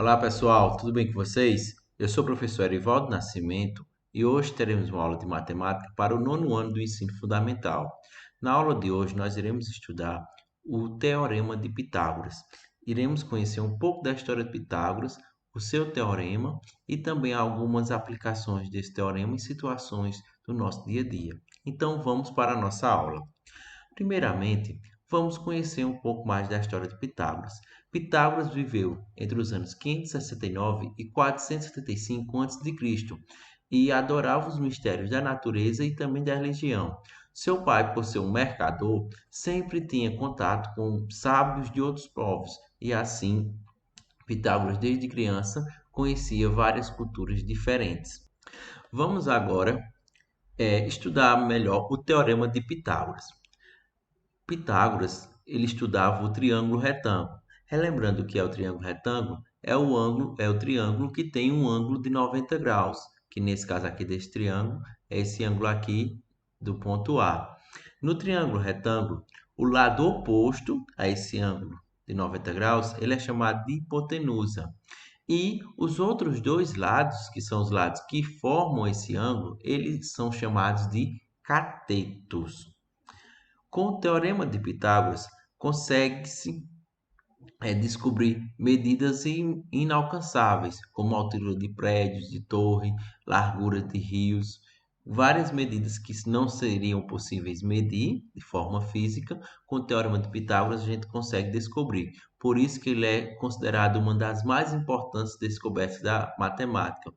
Olá pessoal, tudo bem com vocês? Eu sou o professor Erivaldo Nascimento e hoje teremos uma aula de matemática para o nono ano do ensino fundamental. Na aula de hoje nós iremos estudar o Teorema de Pitágoras. Iremos conhecer um pouco da história de Pitágoras, o seu teorema e também algumas aplicações desse teorema em situações do nosso dia a dia. Então vamos para a nossa aula. Primeiramente, vamos conhecer um pouco mais da história de Pitágoras. Pitágoras viveu entre os anos 569 e 475 a.C. e adorava os mistérios da natureza e também da religião. Seu pai, por ser um mercador, sempre tinha contato com sábios de outros povos e assim Pitágoras, desde criança, conhecia várias culturas diferentes. Vamos agora estudar melhor o Teorema de Pitágoras. Pitágoras, ele estudava o triângulo retângulo. Relembrando o que é o triângulo retângulo, é o triângulo que tem um ângulo de 90 graus, que nesse caso aqui desse triângulo é esse ângulo aqui do ponto A. No triângulo retângulo, o lado oposto a esse ângulo de 90 graus, ele é chamado de hipotenusa. E os outros dois lados, que são os lados que formam esse ângulo, eles são chamados de catetos. Com o Teorema de Pitágoras, consegue-se descobrir medidas inalcançáveis, como a altura de prédios, de torre, largura de rios, várias medidas que não seriam possíveis medir de forma física, com o Teorema de Pitágoras a gente consegue descobrir. Por isso que ele é considerado uma das mais importantes descobertas da matemática.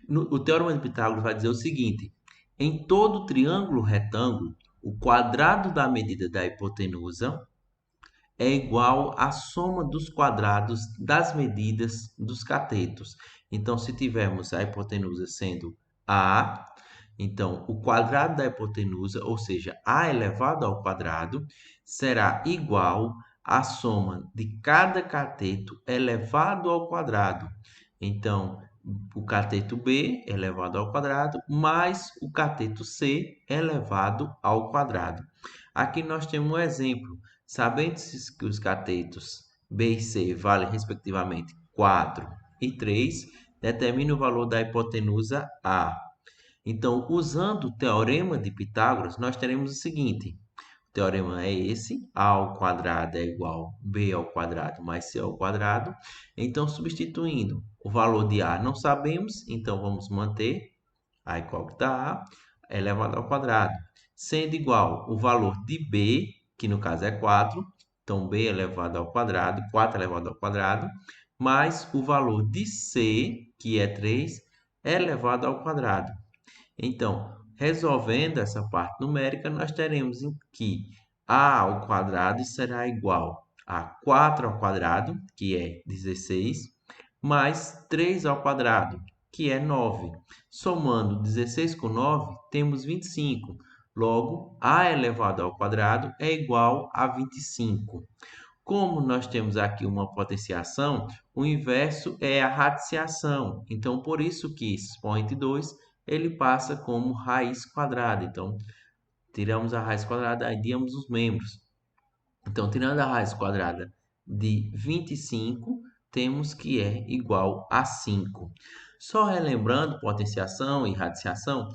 O Teorema de Pitágoras vai dizer o seguinte: em todo triângulo retângulo, o quadrado da medida da hipotenusa é igual à soma dos quadrados das medidas dos catetos. Então, se tivermos a hipotenusa sendo A, então o quadrado da hipotenusa, ou seja, A elevado ao quadrado, será igual à soma de cada cateto elevado ao quadrado. Então, o cateto B elevado ao quadrado mais o cateto C elevado ao quadrado. Aqui nós temos um exemplo. Sabendo que os catetos B e C valem respectivamente 4 e 3, determine o valor da hipotenusa A. Então, usando o teorema de Pitágoras, nós teremos o seguinte: o teorema é esse, a ao quadrado é igual a b ao quadrado mais c ao quadrado. Então, substituindo o valor de a não sabemos, então vamos manter a igual que a elevado ao quadrado, sendo igual o valor de b, que no caso é 4, então b elevado ao quadrado, 4 elevado ao quadrado, mais o valor de c, que é 3, elevado ao quadrado. Então, resolvendo essa parte numérica, nós teremos que a ao quadrado será igual a 4 ao quadrado, que é 16, mais 3 ao quadrado, que é 9. Somando 16 com 9, temos 25. Logo, a elevado ao quadrado é igual a 25. Como nós temos aqui uma potenciação, o inverso é a radiciação. Então, por isso que expoente 2 ele passa como raiz quadrada. Então, tiramos a raiz quadrada, aí damos os membros. Então, tirando a raiz quadrada de 25, temos que é igual a 5. Só relembrando potenciação e radiciação,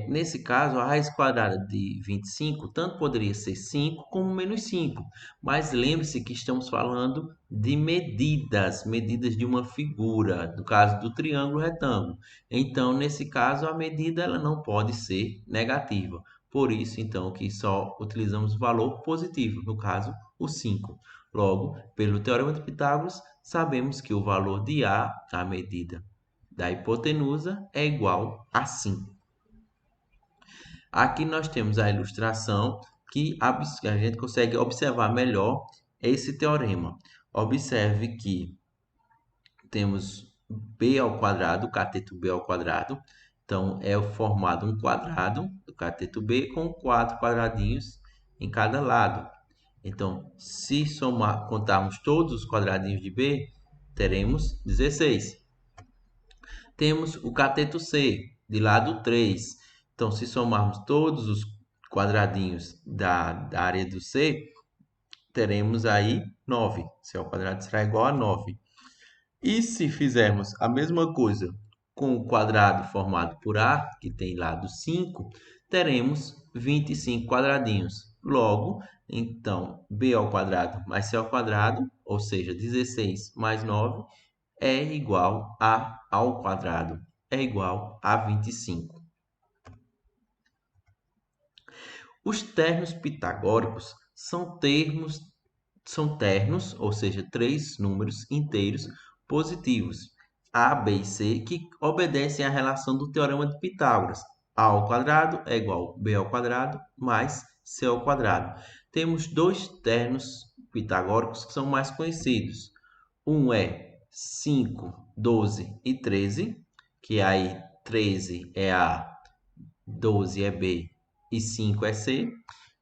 nesse caso, a raiz quadrada de 25 tanto poderia ser 5 como menos 5. Mas lembre-se que estamos falando de medidas, medidas de uma figura, no caso do triângulo retângulo. Então, nesse caso, a medida ela não pode ser negativa. Por isso, então, que só utilizamos o valor positivo, no caso, o 5. Logo, pelo Teorema de Pitágoras, sabemos que o valor de a medida da hipotenusa, é igual a 5. Aqui nós temos a ilustração que a gente consegue observar melhor esse teorema. Observe que temos b ao quadrado, o cateto b ao quadrado. Então, é formado um quadrado do cateto b com 4 quadradinhos em cada lado. Então, se contarmos todos os quadradinhos de b, teremos 16. Temos o cateto C, de lado 3. Então, se somarmos todos os quadradinhos da área do C, teremos aí 9. C ao quadrado será igual a 9. E se fizermos a mesma coisa com o quadrado formado por A, que tem lado 5, teremos 25 quadradinhos. Logo, então, B ao quadrado mais C ao quadrado, ou seja, 16 mais 9, é igual a ao quadrado, é igual a 25. Os termos pitagóricos são ternos, ou seja, três números inteiros positivos, A, B e C, que obedecem à relação do teorema de Pitágoras. A ao quadrado é igual a B ao quadrado mais C ao quadrado. Temos dois termos pitagóricos que são mais conhecidos. Um é 5, 12 e 13, que aí 13 é A, 12 é B e 5 é C.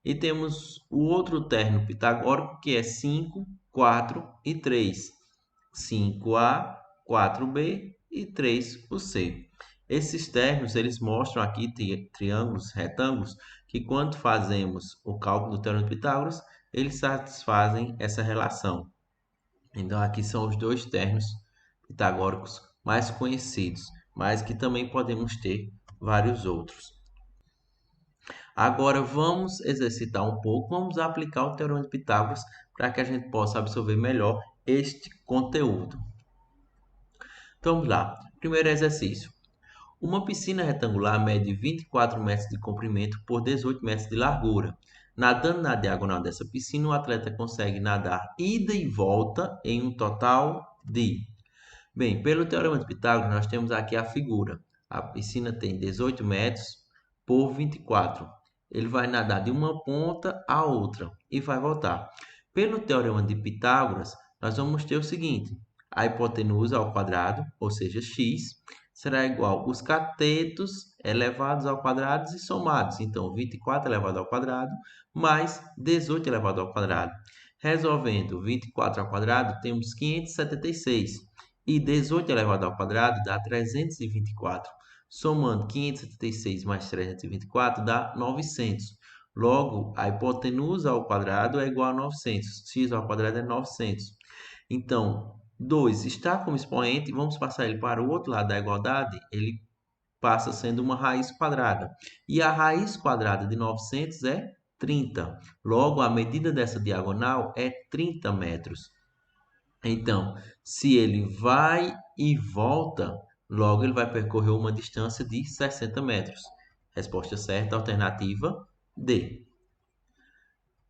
E temos o outro termo pitagórico, que é 5, 4 e 3. 5A, 4B e 3 o C. Esses termos, eles mostram aqui triângulos, retângulos, que quando fazemos o cálculo do teorema de Pitágoras, eles satisfazem essa relação. Então, aqui são os dois termos pitagóricos mais conhecidos, mas que também podemos ter vários outros. Agora vamos exercitar um pouco, vamos aplicar o teorema de Pitágoras para que a gente possa absorver melhor este conteúdo. Então vamos lá. Primeiro exercício. Uma piscina retangular mede 24 metros de comprimento por 18 metros de largura. Nadando na diagonal dessa piscina, o atleta consegue nadar ida e volta em um total de... Bem, pelo teorema de Pitágoras, nós temos aqui a figura. A piscina tem 18 metros por 24. Ele vai nadar de uma ponta à outra e vai voltar. Pelo teorema de Pitágoras, nós vamos ter o seguinte. A hipotenusa ao quadrado, ou seja, x, será igual os catetos elevados ao quadrado e somados. Então, 24 elevado ao quadrado mais 18 elevado ao quadrado. Resolvendo 24 ao quadrado, temos 576. E 18 elevado ao quadrado dá 324. Somando 576 mais 324 dá 900. Logo, a hipotenusa ao quadrado é igual a 900. X ao quadrado é 900. Então, 2 está como expoente, vamos passar ele para o outro lado da igualdade, ele passa sendo uma raiz quadrada. E a raiz quadrada de 900 é 30. Logo, a medida dessa diagonal é 30 metros. Então, se ele vai e volta, logo ele vai percorrer uma distância de 60 metros. Resposta certa, alternativa D.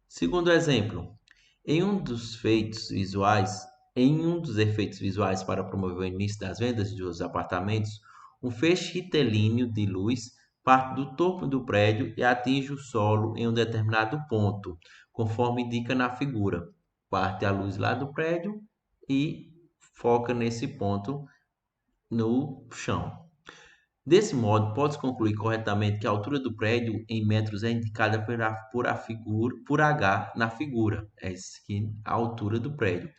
Segundo exemplo, em um dos efeitos visuais para promover o início das vendas dos apartamentos, um feixe retilíneo de luz parte do topo do prédio e atinge o solo em um determinado ponto, conforme indica na figura. Parte a luz lá do prédio e foca nesse ponto no chão. Desse modo, pode-se concluir corretamente que a altura do prédio em metros é indicada por H na figura. É a altura do prédio.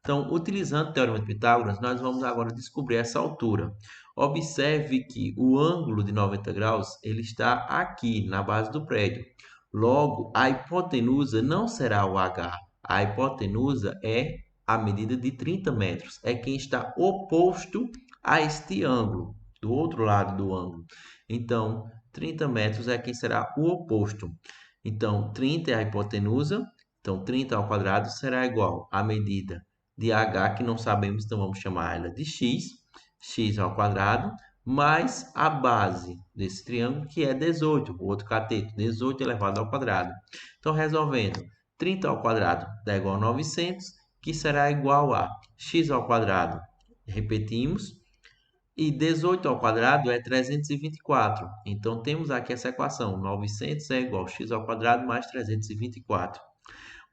Então, utilizando o teorema de Pitágoras, nós vamos agora descobrir essa altura. Observe que o ângulo de 90 graus ele está aqui na base do prédio. Logo, a hipotenusa não será o H. A hipotenusa é a medida de 30 metros. É quem está oposto a este ângulo, do outro lado do ângulo. Então, 30 metros é quem será o oposto. Então, 30 é a hipotenusa. Então, 30 ao quadrado será igual à medida de h, que não sabemos, então vamos chamar ela de x, x ao quadrado, mais a base desse triângulo, que é 18, o outro cateto, 18 elevado ao quadrado. Então, resolvendo, 30 ao quadrado dá igual a 900, que será igual a x ao quadrado, repetimos, e 18 ao quadrado é 324. Então, temos aqui essa equação, 900 é igual a x ao quadrado mais 324.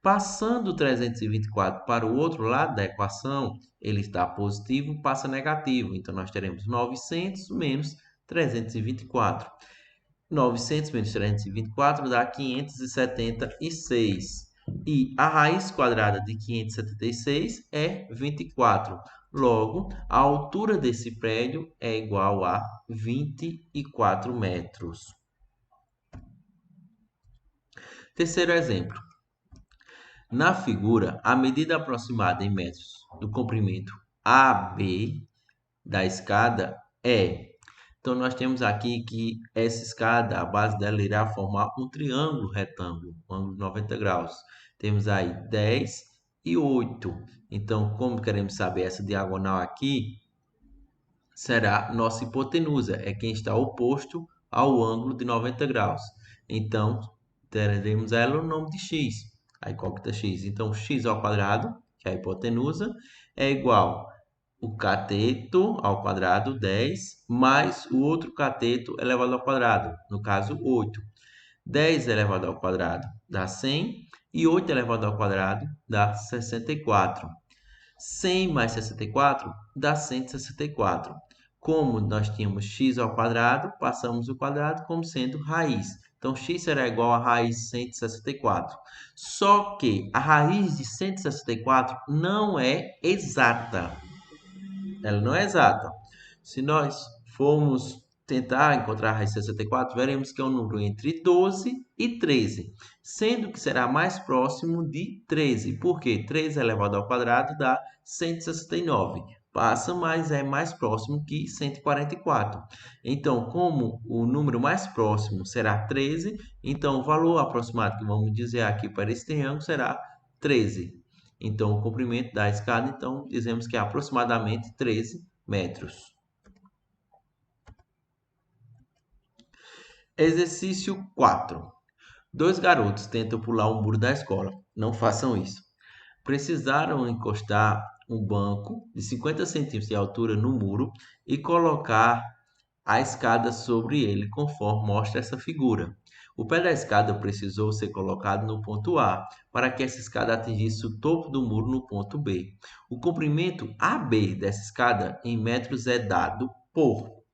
Passando o 324 para o outro lado da equação, ele está positivo, passa negativo. Então, nós teremos 900 menos 324. 900 menos 324 dá 576. E a raiz quadrada de 576 é 24. Logo, a altura desse prédio é igual a 24 metros. Terceiro exemplo. Na figura, a medida aproximada em metros do comprimento AB da escada é. Então, nós temos aqui que essa escada, a base dela irá formar um triângulo retângulo, um ângulo de 90 graus. Temos aí 10 e 8. Então, como queremos saber essa diagonal aqui, será nossa hipotenusa, é quem está oposto ao ângulo de 90 graus. Então, teremos ela no nome de x, a incógnita x. Então, x ao quadrado, que é a hipotenusa, é igual o cateto ao quadrado, 10, mais o outro cateto elevado ao quadrado, no caso, 8. 10 elevado ao quadrado dá 100 e 8 elevado ao quadrado dá 64. 100 mais 64 dá 164. Como nós tínhamos x ao quadrado, passamos o quadrado como sendo raiz. Então, x será igual a raiz de 164. Só que a raiz de 164 não é exata. Ela não é exata. Se nós formos tentar encontrar a raiz de 64, veremos que é um número entre 12 e 13, sendo que será mais próximo de 13, porque 13 elevado ao quadrado dá 169. Passa, mas é mais próximo que 144. Então, como o número mais próximo será 13, então o valor aproximado que vamos dizer aqui para esse triângulo será 13. Então, o comprimento da escada, então, dizemos que é aproximadamente 13 metros. Exercício 4. Dois garotos tentam pular um muro da escola. Não façam isso. Precisaram encostar um banco de 50 centímetros de altura no muro e colocar a escada sobre ele, conforme mostra essa figura. O pé da escada precisou ser colocado no ponto A, para que essa escada atingisse o topo do muro no ponto B. O comprimento AB dessa escada em metros é dado por.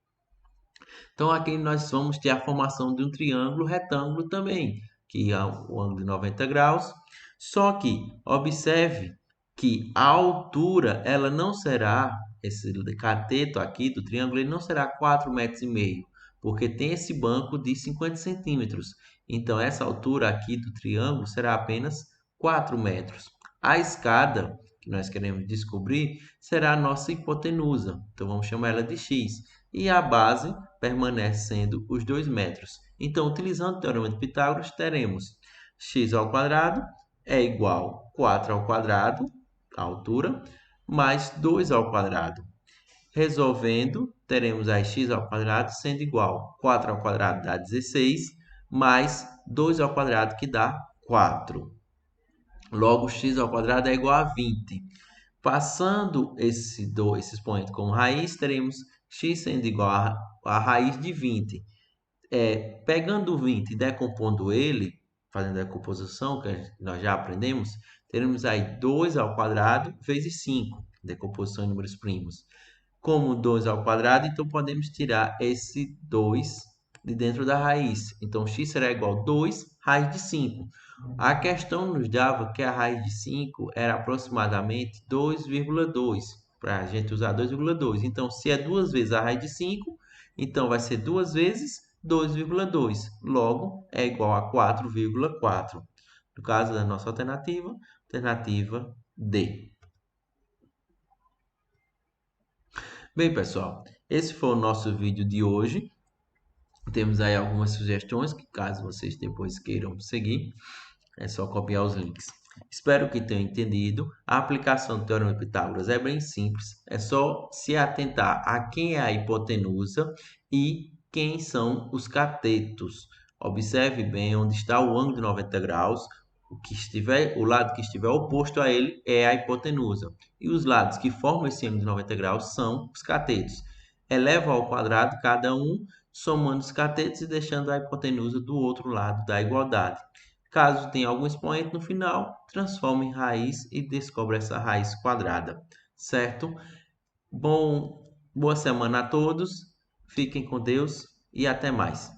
Então, aqui nós vamos ter a formação de um triângulo retângulo também, que é o ângulo de 90 graus. Só que observe que a altura ela não será, esse cateto aqui do triângulo, ele não será 4,5 metros, porque tem esse banco de 50 centímetros. Então, essa altura aqui do triângulo será apenas 4 metros. A escada que nós queremos descobrir será a nossa hipotenusa. Então, vamos chamar ela de x. E a base permanece sendo os 2 metros. Então, utilizando o teorema de Pitágoras, teremos x ao quadrado é igual a 4 ao quadrado, a altura, mais 2 ao quadrado. Resolvendo, teremos aí x ao quadrado sendo igual a 4 ao quadrado dá 16, mais 2 ao quadrado que dá 4. Logo, x ao quadrado é igual a 20. Passando esses expoentes como raiz, teremos x sendo igual a raiz de 20. Pegando o 20 e decompondo ele, fazendo a decomposição, que nós já aprendemos, teremos aí 2 ao quadrado vezes 5, decomposição em números primos. Como 2 ao quadrado, então podemos tirar esse 2 de dentro da raiz. Então, x será igual a 2 raiz de 5. A questão nos dava que a raiz de 5 era aproximadamente 2,2, para a gente usar 2,2. Então, se é 2 vezes a raiz de 5, então vai ser 2 vezes 2,2. Logo, é igual a 4,4. No caso da nossa alternativa, alternativa D. Bem, pessoal, esse foi o nosso vídeo de hoje. Temos aí algumas sugestões que, caso vocês depois queiram seguir, é só copiar os links. Espero que tenham entendido. A aplicação do Teorema de Pitágoras é bem simples. É só se atentar a quem é a hipotenusa e quem são os catetos. Observe bem onde está o ângulo de 90 graus. O lado que estiver oposto a ele é a hipotenusa. E os lados que formam esse ângulo de 90 graus são os catetos. Eleva ao quadrado cada um, somando os catetos e deixando a hipotenusa do outro lado da igualdade. Caso tenha algum expoente no final, transforma em raiz e descobre essa raiz quadrada, certo? Boa semana a todos, fiquem com Deus e até mais.